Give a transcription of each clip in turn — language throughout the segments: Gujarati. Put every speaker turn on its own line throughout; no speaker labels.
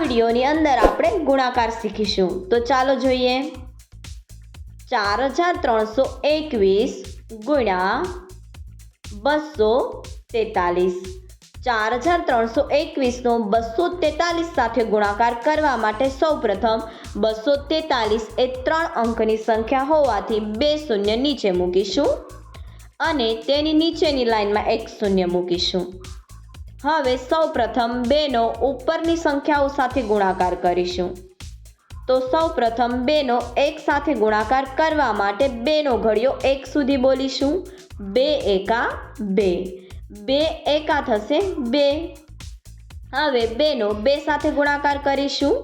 વિડીયોની અંદર આપણે ગુણાકાર શીખીશું. તો ચાલો જોઈએ. 4321 ગુણ્યા 243. 4321 નો 243 સાથે ગુણાકાર કરવા માટે સૌપ્રથમ 243 એ 3 અંકની સંખ્યા હોવાથી 2 શૂન્ય નીચે મૂકીશું અને તેની નીચેની લાઈનમાં 1 શૂન્ય મૂકીશું. હવે સૌપ્રથમ 2 નો ઉપરની સંખ્યાઓ સાથે ગુણાકાર કરીશું. તો સૌપ્રથમ 2 નો 1 સાથે ગુણાકાર કરવા માટે 2 નો ઘડિયો 1 સુધી બોલીશું. 2 એકા 2, 2 એકા થશે 2. હવે 2 નો 2 સાથે ગુણાકાર કરીશું.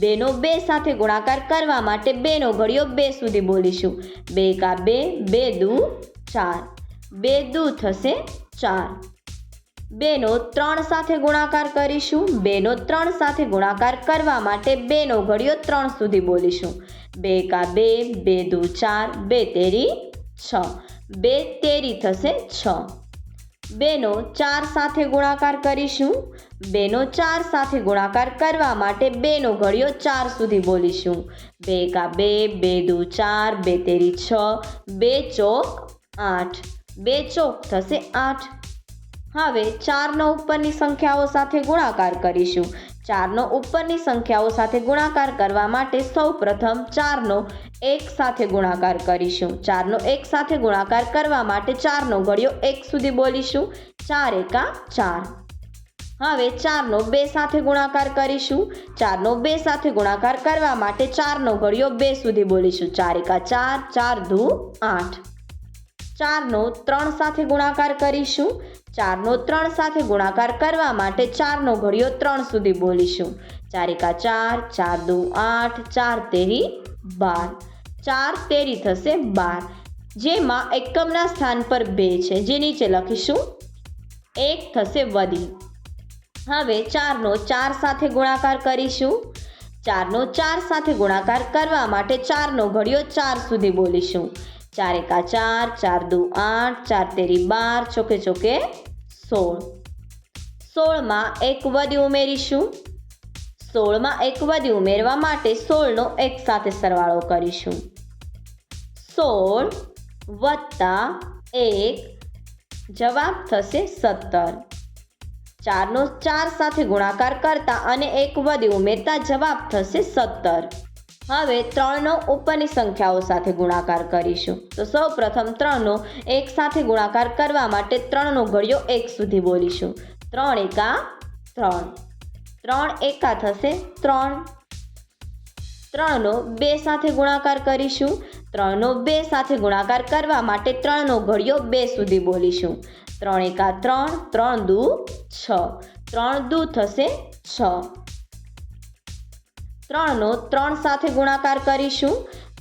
2 નો 2 સાથે ગુણાકાર કરવા માટે 2 નો ઘડિયો 2 સુધી બોલીશું. 2 એકા 2, 2 દુ 4, 2 દુ થશે 4. 2 નો 3 સાથે ગુણાકાર કરીશું. 2 નો 3 સાથે ગુણાકાર કરવા માટે 2 નો ઘડિયો 3 સુધી બોલીશું. 2 એકા 2, 2 દુ 4, 2 તેરી 6, 2 તેરી થશે 6. 2 નો 4 સાથે ગુણાકાર કરીશું. 2 નો 4 સાથે ગુણાકાર કરવા માટે 2 નો ઘડિયો 4 સુધી બોલીશું. 2 એકા 2, 2 દુ 4, 2 તેરી 6, 2 ચોક 8, 2 ચોક થશે 8. હવે 4 નો ઉપરની સંખ્યાઓ સાથે ગુણાકાર કરીશું. 4 નો ઉપરની સંખ્યાઓ સાથે ગુણાકાર કરવા માટે સૌપ્રથમ 4 નો 1 સાથે ગુણાકાર કરીશું. 4 નો 1 સાથે ગુણાકાર કરવા માટે 4 નો ઘડિયો 1 સુધી બોલીશું. 4 એકા 4. હવે 4 નો 2 સાથે ગુણાકાર કરીશું. 4 નો 2 સાથે ગુણાકાર કરવા માટે 4 નો ઘડિયો 2 સુધી બોલીશું. 4 એકા 4, 4 દુ 8. 4 નો 3 સાથે ગુણાકાર કરીશું. 4 નો 3 સાથે ગુણાકાર કરવા માટે 4 નો ઘડિયો 3 સુધી બોલીશું. 4 એકા 4, 4 દુ 8, 4 તેરી 12, 4 તેરી થશે 12. જેમાં એકમના સ્થાન પર 2 છે, જે નીચે લખીશું. 1 થશે વધી. હવે 4 નો 4 સાથે ગુણાકાર કરીશું. 4 નો 4 સાથે ગુણાકાર કરવા માટે 4 નો ઘડિયો 4 સુધી બોલીશું. 4 એકા 4, 4 દુ 8, 4 તેરી 12, ચોકે ચોકે 16. 16 માં 1 વધી ઉમેરીશું. 16 માં 1 વધી ઉમેરવા માટે 16 નો 1 સાથે સરવાળો કરીશું. 16 વત્તા 1 જવાબ થશે 17. 4 નો 4 સાથે ગુણાકાર કરતા અને 1 વધી ઉમેરતા જવાબ થશે 17. હવે 3 નો ઉપરની સંખ્યાઓ સાથે ગુણાકાર કરીશું. તો સૌ પ્રથમ 3 નો 1 સાથે ગુણાકાર કરવા માટે 3 નો ઘડિયો 1 સુધી બોલીશું. 3 એકા 3, 3 એકા થશે 3. 3 નો 2 સાથે ગુણાકાર કરીશું. 3 નો 2 સાથે ગુણાકાર કરવા માટે 3 નો ઘડિયો 2 સુધી બોલીશું. 3 એકા 3, 3 દુ 6, 3 દુ થશે 6. 3 નો 3 સાથે ગુણાકાર કરીશું.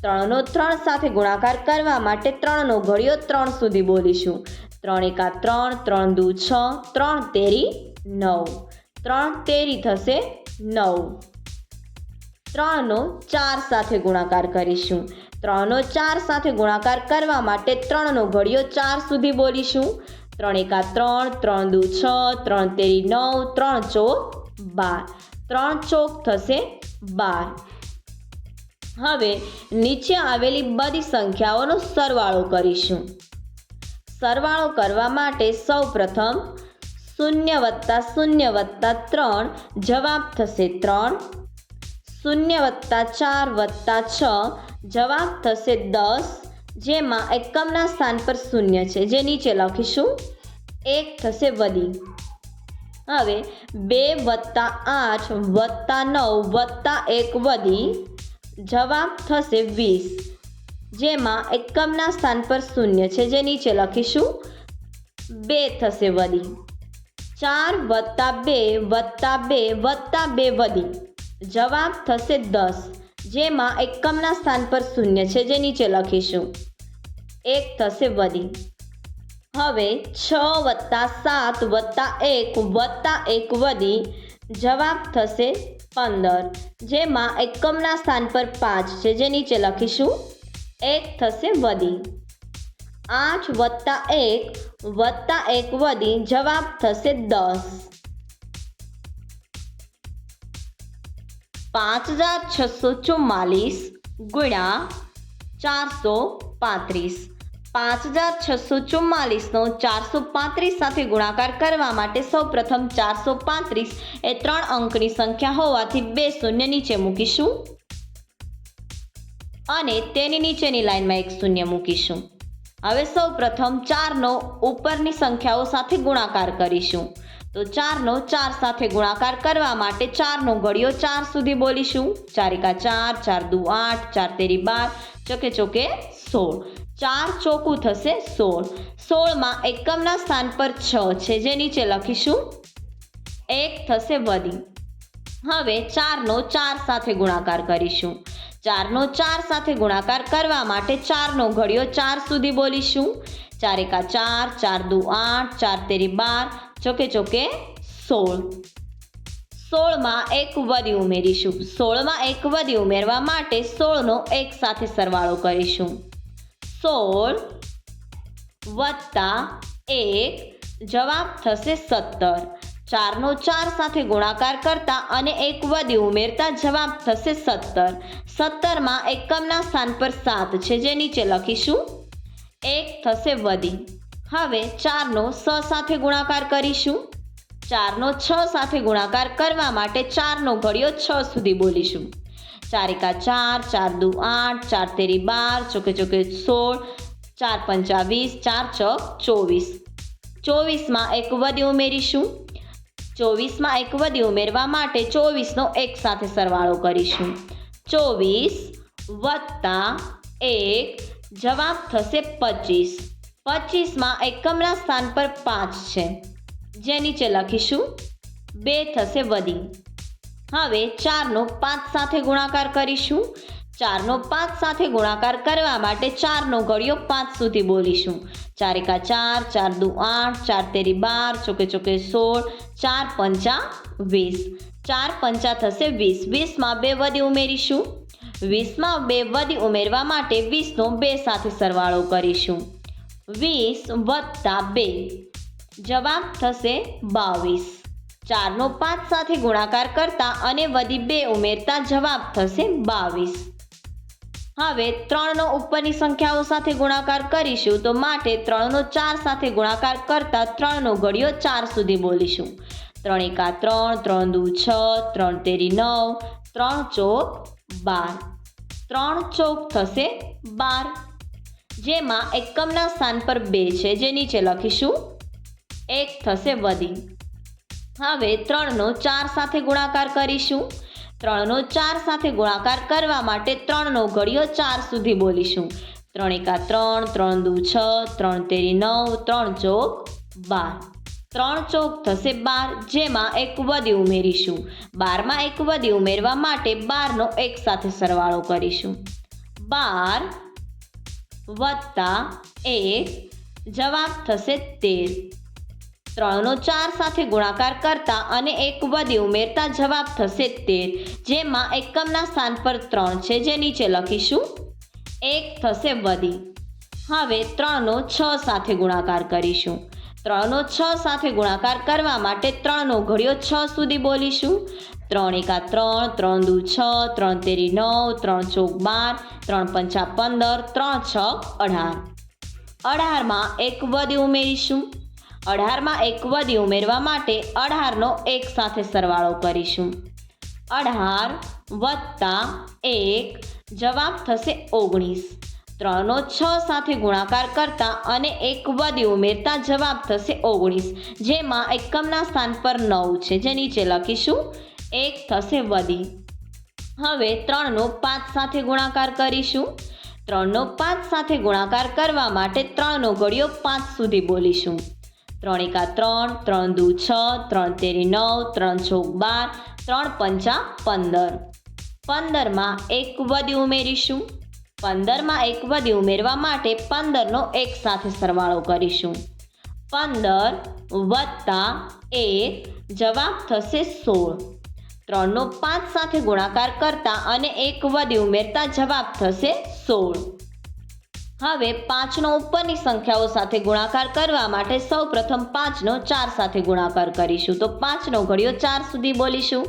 3 નો 3 સાથે ગુણાકાર કરવા માટે 3 નો ઘડિયો 3 સુધી બોલીશું. 3 એકા 3, 3 દુ 6, 3 તેરી 9, 3 તેરી થશે 9. 3 નો 4 સાથે ગુણાકાર કરીશું. 3 નો 4 સાથે ગુણાકાર કરવા માટે 3 નો ઘડિયો 4 સુધી બોલીશું. 3 એકા 3, 3 દુ 6, 3 તેરી 9, 3 ચોક 12, 3 ચોક થશે 12. હવે નીચે આવેલી બધી સંખ્યાઓનો સરવાળો કરીશું. સરવાળો કરવા માટે સૌપ્રથમ 0 વત્તા 0 વત્તા 3 જવાબ થશે 3. 0 વત્તા 4 વત્તા 6 જવાબ થશે 10. જેમાં એકમના સ્થાન પર 0 છે, જે નીચે લખીશું. 1 થશે વધી. હવે 2 વત્તા 8 વત્તા 9 વત્તા 1 વધી જવાબ થશે 20. જેમાં એકમના સ્થાન પર 0 છે, જે નીચે લખીશું. 2 થશે વધી. 4 વત્તા 2 વત્તા 2 વત્તા 2 વધી જવાબ થશે 10. જેમાં એકમના સ્થાન પર 0 છે, જે નીચે લખીશું. 1 થશે વધી. હવે 6 વત્તા 7 વત્તા 1 વત્તા 1 વધી જવાબ થશે 15. જેમાં એકમના સ્થાન પર 5 છે, જે નીચે લખીશું. 1 થશે વધી. 8 વત્તા 1 વત્તા 1 વધી જવાબ થશે 10. 5644 ગુણ્યા 435. 5644 નો 435 સાથે ગુણાકાર કરવા માટે સૌપ્રથમ 435 એ 3 અંકની સંખ્યા હોવાથી 2 શૂન્ય નીચે મૂકીશું અને તેની નીચેની લાઈનમાં 1 શૂન્ય મૂકીશું. હવે સૌપ્રથમ 4નો ઉપરની સંખ્યાઓ સાથે ગુણાકાર કરીશું. તો 4નો 4 સાથે ગુણાકાર કરવા માટે 4નો ઘડિયો 4 સુધી બોલીશું. 4 એકા 4, 4 દુ 8, 4 તેરી 12, ચોકે ચોકે 16. 4 ચોકું થશે 16. 16માં એકમના સ્થાન પર 6 છે જે નીચે લખીશું. 1 થશે વધી. હવે 4નો 4 સાથે ગુણાકાર કરીશું. 4નો 4 સાથે ગુણાકાર કરવા માટે 4નો ઘડિયો 4 સુધી બોલીશું. 4 એકા 4, 4 દુ 8, 4 તેરી 12, ચોકે ચોકે 16. 16માં એક વધી ઉમેરીશું. 16માં એક વધી ઉમેરવા માટે 16નો 1 સાથે સરવાળો કરીશું. 16 વત્તા 1 જવાબ થશે 17. 4નો 4 સાથે ગુણાકાર કરતા અને એક વધી ઉમેરતા જવાબ થશે 17. 17માં એકમના સ્થાન પર 7 છે જે નીચે લખીશું. 1 થશે વધી. હવે 4નો 6 સાથે ગુણાકાર કરીશું. 4નો 6 સાથે ગુણાકાર કરવા માટે 4નો ઘડિયો 6 સુધી બોલીશું. 4 એકા 4, 4 દુ 8, 4 તેરી 12, ચોકે ચોકે 16, 4 પંચા 20, 4 ચોક 24. 24માં એક વધી ઉમેરીશું. 24માં એક વધી ઉમેરવા માટે 24નો 1 સાથે સરવાળો કરીશું. 24 વત્તા 1 જવાબ થશે 25. 25માં એકમના સ્થાન પર 5 છે જે નીચે લખીશું. 2 થશે વધી. હવે 4નો 5 સાથે ગુણાકાર કરીશું. 4નો 5 સાથે ગુણાકાર કરવા માટે 4નો ઘડિયો 5 સુધી બોલીશું. 4 એકા 4, 4 દુ 8, 4 તેરી 12, ચોકે ચોકે 16, 4 પંચા 20. 4 પંચા થશે 20. 20માં 2 વધી ઉમેરીશું. 20માં 2 વધી ઉમેરવા માટે 20નો 2 સાથે સરવાળો કરીશું. 20 વત્તા 2 જવાબ થશે 22. 4નો 5 સાથે ગુણાકાર કરતા અને વધી 2 ઉમેરતા જવાબ થશે 22. હવે 3નો ઉપરની સંખ્યાઓ સાથે ગુણાકાર કરીશું તો માટે 3નો 4 સાથે ગુણાકાર કરતા 3નો ઘડિયો 4 સુધી બોલીશું. 3 એકા 3, 3 દુ 6, 3 તેરી 9, 3 ચોક 12. 3 ચોક થશે 12. જેમાં એકમના સ્થાન પર 2 છે જે નીચે લખીશું. 1 થશે વધી. હવે 3નો 4 સાથે ગુણાકાર કરીશું. 3નો 4 સાથે ગુણાકાર કરવા માટે 3નો ઘડિયો 4 સુધી બોલીશું. 3 એકા 3, 3 દુ 6, 3 તેરી 9, 3 ચોક 12. 3 ચોક થશે 12. જેમાં એક વધી ઉમેરીશું. 12માં એક વધી ઉમેરવા માટે 12નો 1 સાથે સરવાળો કરીશું. 12 વત્તા 1 જવાબ થશે 13. 3નો 4 સાથે ગુણાકાર કરતા અને એક વધી ઉમેરતા જવાબ થશે 13. જેમાં એકમના સ્થાન પર 3 છે જે નીચે લખીશું. 1 થશે વધી. હવે 3નો 6 સાથે ગુણાકાર કરીશું. 3નો 6 સાથે ગુણાકાર કરવા માટે 3નો ઘડિયો 6 સુધી બોલીશું. 3 એકા 3, 3 દુ 6, 3 તેરી 9, 3 ચોક 12, 3 પંચા 15, 3 છક 18. 18માં એક વધી ઉમેરીશું. 18માં એક વધી ઉમેરવા માટે 18નો 1 સાથે સરવાળો કરીશું. 18 વત્તા 1 જવાબ થશે 19. 3નો 6 સાથે ગુણાકાર કરતા અને એક વધી ઉમેરતા જવાબ થશે 19. જેમાં એકમના સ્થાન પર 9 છે જે નીચે લખીશું. 1 થશે વધી. હવે 3નો 5 સાથે ગુણાકાર કરીશું. 3નો 5 સાથે ગુણાકાર કરવા માટે 3નો ઘડિયો 5 સુધી બોલીશું. 3 એકા 3, 3 દુ 6, 3 તેરી 9, 3 ચોક 12, 3 પંચા 15. 15માં એક વધી ઉમેરીશું. 15માં એક વધી ઉમેરવા માટે 15નો 1 સાથે સરવાળો કરીશું. 15 વત્તા 1 જવાબ થશે 16. 3નો 5 સાથે ગુણાકાર કરતા અને એક વધી ઉમેરતા જવાબ થશે 16. હવે 5નો ઉપરની સંખ્યાઓ સાથે ગુણાકાર કરવા માટે સૌપ્રથમ 5નો 4 સાથે ગુણાકાર કરીશું. તો 5નો ઘડિયો 4 સુધી બોલીશું.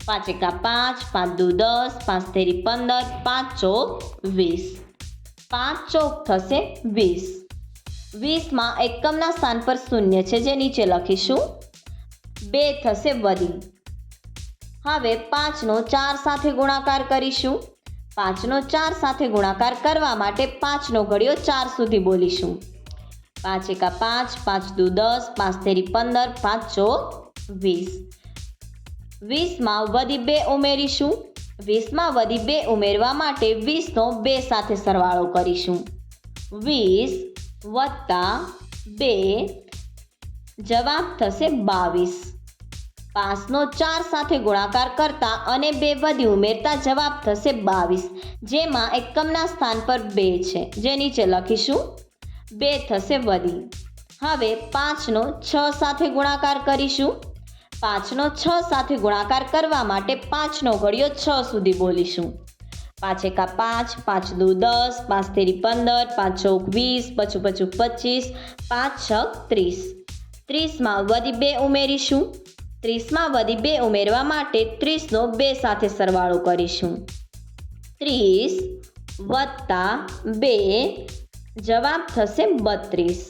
5 એકા 5, 5 દુ 10, 5 તેરી 15, 5 ચોક 20. 5 ચોક થશે 20. 20માં એકમના સ્થાન પર શૂન્ય છે જે નીચે લખીશું. 2 થશે વધી. હવે 5નો 4 સાથે ગુણાકાર કરીશું. 5નો 4 સાથે ગુણાકાર કરવા માટે 5નો ઘડિયો 4 સુધી બોલીશું. 5 એકા 5, 5 દુ 10, 5 તેરી 15, 5 ચોક 20. 20માં વધી 2 ઉમેરીશું. 20માં વધી 2 ઉમેરવા માટે 20નો 2 સાથે સરવાળો કરીશું. 20 વત્તા 2 જવાબ થશે 22. 5નો 4 સાથે ગુણાકાર કરતા અને 2 વધી ઉમેરતા જવાબ થશે 22, જેમાં એકમના સ્થાન પર 2 છે જે નીચે લખીશું. 2 થશે વધી. હવે 5નો 6 સાથે ગુણાકાર કરીશું. 5નો 6 સાથે ગુણાકાર કરવા માટે 5નો ઘડિયો 6 સુધી બોલીશું. 5 એકા 5, 5 દુ 10, 5 તેરી 15, 5 ચોક 20, પચું 25, 5 છક 30. 30માં વધી 2 ઉમેરીશું. 30માં વધી 2 ઉમેરવા માટે 30નો 2 સાથે સરવાળો કરીશું. 30 વત્તા 2 જવાબ થશે 32.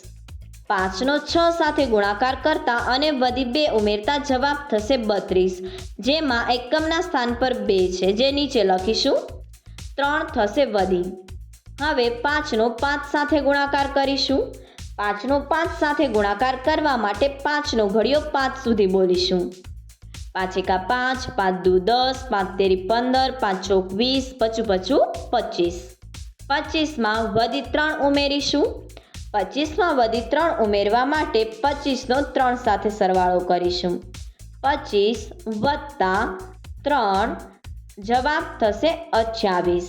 5નો 6 સાથે ગુણાકાર કરતા અને વધી 2 ઉમેરતા જવાબ થશે 32, જેમાં એકમના સ્થાન પર 2 છે જે નીચે લખીશું. 3 થશે વધી. હવે 5નો 5 સાથે ગુણાકાર કરીશું. 5નો 5 સાથે ગુણાકાર કરવા માટે 5નો ઘડિયો 5 સુધી બોલીશું. 5 એકા 5, 5 દુ 10, 5 તેરી 15, 5 ચોક 20, પચું 25. 25માં વધી 3 ઉમેરીશું. 25માં વધી 3 ઉમેરવા માટે 25નો 3 સાથે સરવાળો કરીશું. 25 વત્તા 3 જવાબ થશે 28.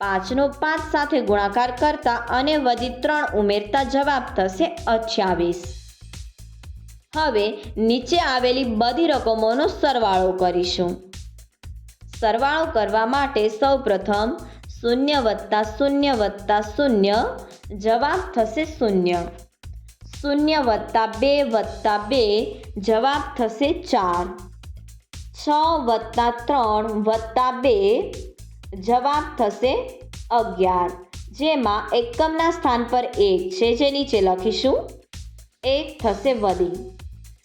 5નો 5 સાથે ગુણાકાર કરતા અને વધી 3 ઉમેરતા જવાબ થશે 28. હવે નીચે આવેલી બધી રકમોનો સરવાળો કરીશું. સરવાળો કરવા માટે સૌપ્રથમ 0 વત્તા 0 વત્તા 0 જવાબ થશે 0. 0 વત્તા 2 વત્તા 2 જવાબ થશે 4. 6 વત્તા 3 વત્તા 2 જવાબ થશે 11, જેમાં એકમના સ્થાન પર 1 છે જે નીચે લખીશું. 1 થશે વધી.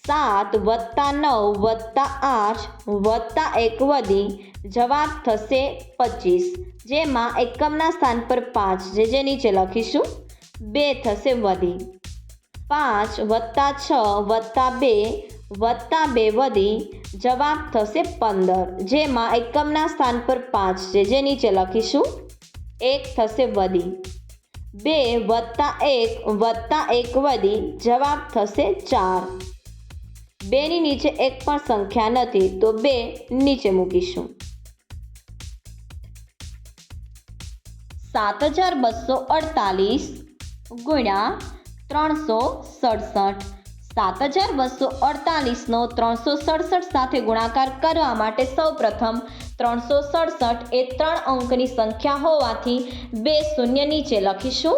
7 વત્તા 9 વત્તા 8 વત્તા 1 વધી જવાબ થશે 25, જેમાં એકમના સ્થાન પર 5 છે જે નીચે લખીશું. 2 થશે વધી. 5 વત્તા 6 વત્તા 2 વત્તા 2 વધી જવાબ થશે 15, જેમાં એકમના સ્થાન પર 5 છે જે નીચે લખીશું. 1 થશે વધી. 2 વત્તા 1 વત્તા 1 વધી જવાબ થશે 4. 2ની નીચે એક પણ સંખ્યા નથી તો 2 નીચે મૂકીશું. 7248 ગુણ્યા 367. 7248નો 367 સાથે ગુણાકાર કરવા માટે સૌપ્રથમ 367 એ 3 અંકની સંખ્યા હોવાથી 2 શૂન્ય નીચે લખીશું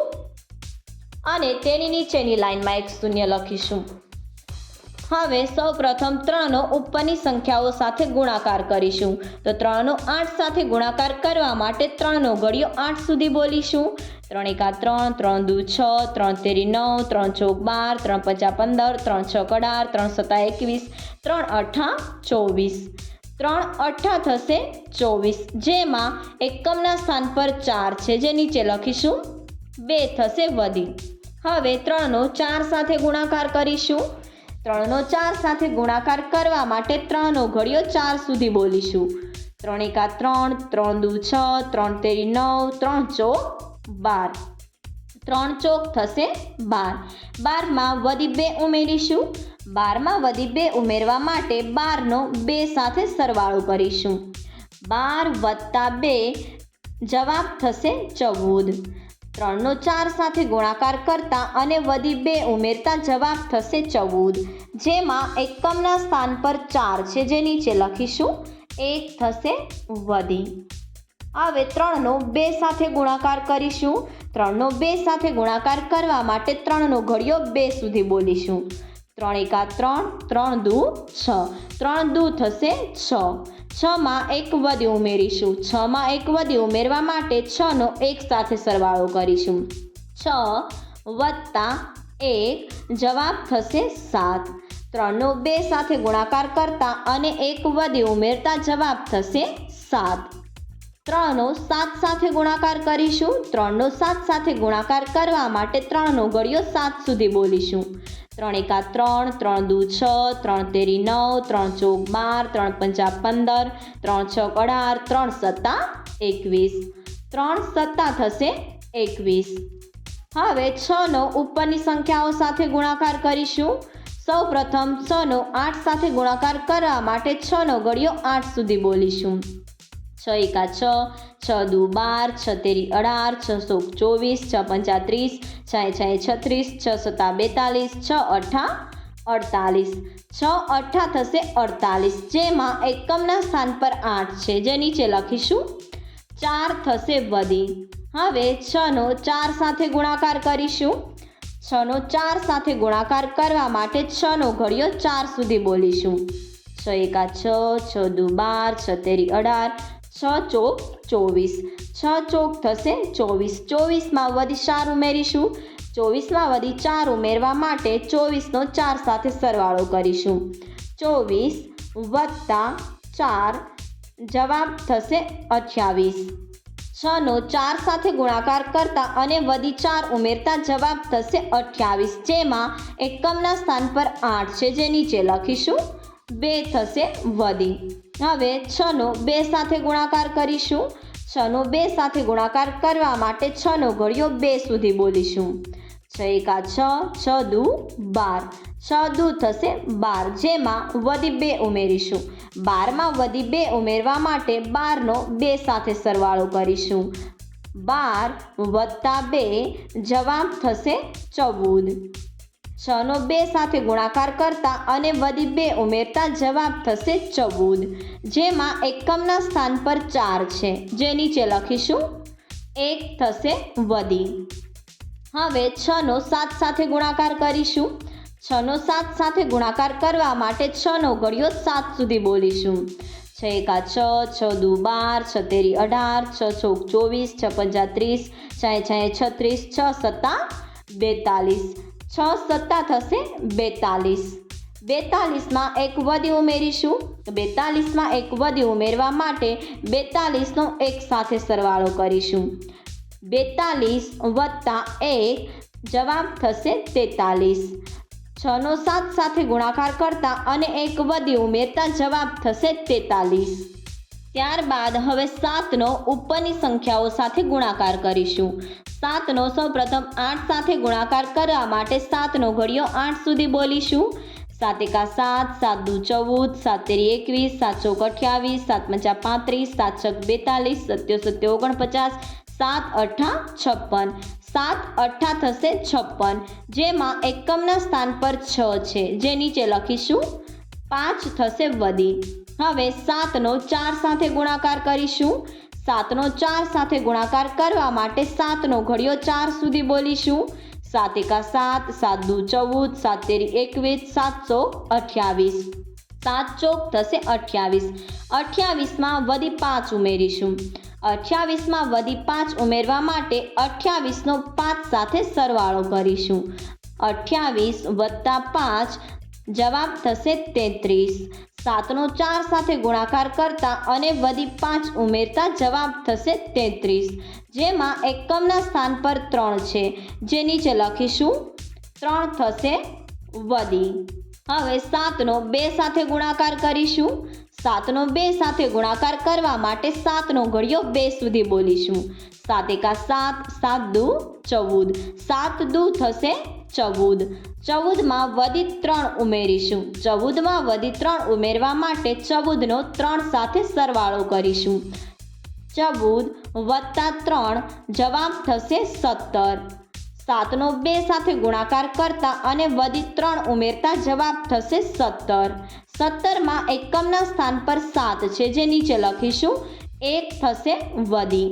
અને તેની નીચેની લાઈનમાં 1 શૂન્ય લખીશું. હવે સૌપ્રથમ 3નો ઉપરની સંખ્યાઓ સાથે ગુણાકાર કરીશું. તો 3નો 8 સાથે ગુણાકાર કરવા માટે 3નો ઘડિયો 8 સુધી બોલીશું. 3 એકા 3, 3 દુ 6, 3 તેરી 9, 3 ચોક 12, 3 પચા 15, 3 છ 18, 3 સત્તા 21, 3 અઠ્ઠા 24. 3 અઠ્ઠા થશે 24, જેમાં એકમના સ્થાન પર 4 છે જે નીચે લખીશું. 2 થશે વધી. હવે 3નો 4 સાથે ગુણાકાર કરીશું. 3નો 4 સાથે ગુણાકાર કરવા માટે 3નો ઘડિયો 4 સુધી બોલીશું. 3 એકા 3, 3 દુ 6, 3 તેરી 9, 3 ચોક 12. 3 ચોક થશે 12. 12માં વધી 2 ઉમેરીશું. 12માં વધી 2 ઉમેરવા માટે 12નો 2 સાથે સરવાળો કરીશું. 12 વત્તા 2 જવાબ થશે 14. 3નો 4 સાથે ગુણાકાર કરતા અને વધી 2 ઉમેરતા જવાબ થશે 14, જેમાં એકમના સ્થાન પર 4 છે જે નીચે લખીશું. 1 થશે વધી. હવે 3નો 2 સાથે ગુણાકાર કરીશું. 3નો 2 સાથે ગુણાકાર કરવા માટે 3નો ઘડિયો 2 સુધી બોલીશું. 3 એકા 3, 3 દુ 6, 3 દુ થશે 6. 6માં 1 વધી ઉમેરીશું. 6માં 1 વધી ઉમેરવા માટે 6નો એક સાથે સરવાળો કરીશું. 6 વત્તા 1 જવાબ થશે 7. 3નો 2 સાથે ગુણાકાર કરતા અને 1 વધી ઉમેરતા જવાબ થશે 7. 3નો 7 સાથે ગુણાકાર કરીશું. 3નો 7 સાથે ગુણાકાર કરવા માટે 3નો ઘડિયો 7 સુધી બોલીશું. 3 એકા 3, 3 દુ 6, 3 તેરી 9, 3 ચોક 12, 3 પંચા 15, 3 છક 18, 3 સત્તા 21. 3 સત્તા થશે 21. હવે 6નો ઉપરની સંખ્યાઓ સાથે ગુણાકાર કરીશું. સૌ પ્રથમ 6નો 8 સાથે ગુણાકાર કરવા માટે 6નો ઘડિયો 8 સુધી બોલીશું. 6 એકા 6, 6 દુ 12, 6 તેરી 18, 6 ચોક 24, 6 પંચા 30, 6 છ 36, 6 સત્તા 42, 6 અઠ્ઠા 48. 6 અઠ્ઠા થશે 48, જેમાં એકમના સ્થાન પર 8 છે, જે નીચે લખીશું. 4 થશે વધી. હવે 6નો 4 સાથે ગુણાકાર કરીશું. 6નો 4 સાથે ગુણાકાર કરવા માટે 6નો ઘડિયો 4 સુધી બોલીશું. 6 એકા 6, 6 દુ 12, 6 તેરી 18, 6 ચોક 24, 6 ચોક થશે 24. 24માં વધી 4 ઉમેરીશું. 24માં વધી 4 ઉમેરવા માટે 24નો 4 સાથે સરવાળો કરીશું. 24 વત્તા 4 જવાબ થશે 28. 6નો 4 સાથે ગુણાકાર કરતા અને વધી 4 ઉમેરતા જવાબ થશે 28, જેમાં એકમના સ્થાન પર 8 છે, જે નીચે લખીશું. 2 થશે વધી. હવે 6નો 2 સાથે ગુણાકાર કરીશું. 6નો 2 સાથે ગુણાકાર કરવા માટે 6નો ઘડિયો 2 સુધી બોલીશું. 6 એકા 6, 6 દુ 12, 6 દુ થશે 12, જેમાં વધી 2 ઉમેરીશું. 12માં વધી 2 ઉમેરવા માટે 12નો 2 સાથે સરવાળો કરીશું. 12 વત્તા 2 જવાબ થશે 14. 6નો 2 સાથે ગુણાકાર કરતા અને વધી 2 ઉમેરતા જવાબ થશે 14, જેમાં એકમના સ્થાન પર 4 છે, જે નીચે લખીશું. 1 થશે વધી. હવે 6નો 7 સાથે ગુણાકાર કરીશું. 6નો 7 સાથે ગુણાકાર કરવા માટે 6નો ઘડિયો 7 સુધી બોલીશું. 6 એકા 6, 6 દુ 12, 6 તેરી 18, 6 ચોક 24, 6 પંચા 30, 6 છ 36, 6 સત્તા 42, 6 સત્તા થશે 42. 42માં 1 વધી ઉમેરીશું. 42માં 1 વધી ઉમેરવા માટે 42નો એક સાથે સરવાળો કરીશું. 42 વત્તા 1 જવાબ થશે 43. 6નો 7 સાથે ગુણાકાર કરતા અને 1 વધી ઉમેરતા જવાબ થશે 43. ત્યારબાદ હવે 7નો ઉપરની સંખ્યાઓ સાથે ગુણાકાર કરીશું. 7નો સૌપ્રથમ 8 સાથે ગુણાકાર કરવા માટે 7નો ઘડિયો 8 સુધી બોલીશું. 7 એકા 7, 7 દુ 14, 7 તેરી 21, 7 ચોક 28, 7 પંચા 35, 7 છક 42, 7 7 49, 7 અઠ્ઠા 56, 7 અઠ્ઠા થશે 56, જેમાં એકમના સ્થાન પર 6 છે, જે નીચે લખીશું. 5 થશે વધી. હવે 7નો 4 સાથે ગુણાકાર કરીશું. 7નો 4 સાથે ગુણાકાર કરવા માટે 7નો ઘડિયો 4 સુધી બોલીશું. 7 એકા 7, 7 દુ 14, 7 તેરી 21, 7 ચોક 28, 7 ચોક થશે 28. 28માં વધી 5 ઉમેરીશું. 28માં વધી 5 ઉમેરવા માટે 28નો 5 સાથે સરવાળો કરીશું. 28 વત્તા 5 જવાબ થશે 33. 7નો 4 સાથે ગુણાકાર કરતા અને વધી 5 ઉમેરતા જવાબ થશે 33, જેમાં એકમના સ્થાન પર 3 છે, જે નીચે લખીશું. 3 થશે વધી. હવે 7નો 2 સાથે ગુણાકાર કરીશું. 7નો 2 સાથે ગુણાકાર કરવા માટે 7નો ઘડિયો 2 સુધી બોલીશું. 7 એકા 7, 7 દુ 14, 7 દુ થશે 14. 14માં વધી 3 ઉમેરીશું. 14માં વધી 3 ઉમેરવા માટે 14નો 3 સાથે સરવાળો કરીશું. 14 વત્તા 3 જવાબ થશે 17. 7નો 2 સાથે ગુણાકાર કરતા અને વધી 3 ઉમેરતા જવાબ થશે 17. 17માં એકમના સ્થાન પર 7 છે, જે નીચે લખીશું. 1 થશે વધી.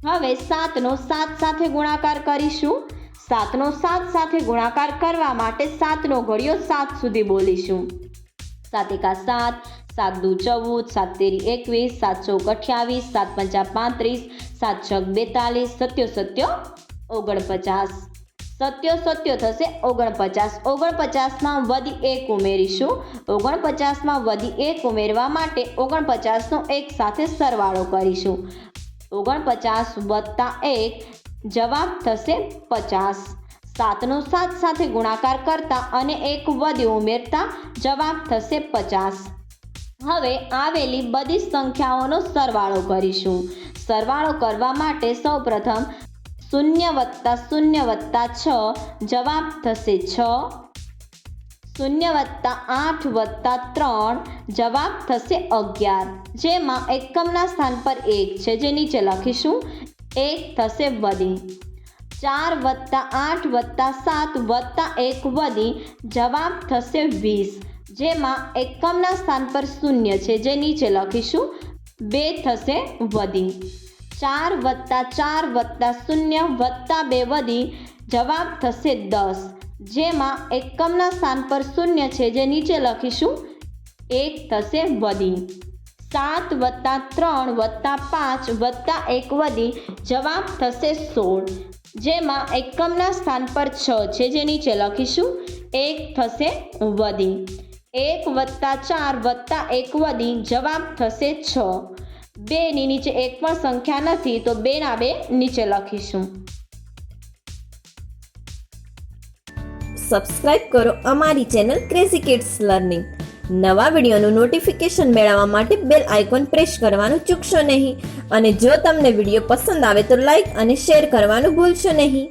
હવે 7નો 7 સાથે ગુણાકાર કરીશું. 7નો 7 સાથે ગુણાકાર કરવા માટે 7નો ઘડિયો 7 સુધી બોલીશું. 7 એકા 7, 7 દુ 14, 7 તેરી 21, 7 ચોક 28, 7 પંચા 35, 7 છગ 42, સત્યો 49. સત્યો થશે 49. 49માં વધી 1 ઉમેરીશું. 49માં વધી 1 ઉમેરવા માટે 49નો 1 સાથે સરવાળો કરીશું. 49 વત્તા 1 જવાબ થશે 50. 7નો 7 સાથે ગુણાકાર કરતા અને 1 વધી ઉમેરતા જવાબ થશે 50. હવે આવેલી બધી સંખ્યાઓનો સરવાળો કરીશું. સરવાળો કરવા માટે સૌપ્રથમ 0 વત્તા 0 વત્તા 6 જવાબ થશે 6. 0 વત્તા 8 વત્તા 3 જવાબ થશે 11. જેમાં એકમના સ્થાન પર 1 છે જે નીચે લખીશું. 1 થશે વધી. 4 વત્તા 8 વત્તા 7 વત્તા 1 વધી જવાબ થશે 20. જેમાં એકમના સ્થાન પર 0 છે જે નીચે લખીશું. 2 થશે વધી. 4 વત્તા 4 વત્તા 0 વત્તા 2 વધી જવાબ થશે 10. જેમાં એકમના સ્થાન પર 0 છે જે નીચે લખીશું. 1 થશે વધી. 7 વત્તા 3 વત્તા 5 વત્તા 1 વધી જવાબ થશે 16. જેમાં એકમના સ્થાન પર 6 છે જે નીચે લખીશું. 1 થશે વધી. 1 વત્તા 4 વત્તા 1 વધી જવાબ થશે 6. 2ની નીચે એક પણ સંખ્યા નથી તો 2ના 2 નીચે લખીશું.
સબસ્ક્રાઇબ કરો અમારી ચેનલ ક્રેઝી કિડ્સ લર્નિંગ. નવા વિડીયોનું નોટિફિકેશન મેળવવા માટે બેલ આઇકોન પ્રેસ કરવાનું ચૂકશો નહીં. અને જો તમને વિડીયો પસંદ આવે તો લાઈક અને શેર કરવાનું ભૂલશો નહીં.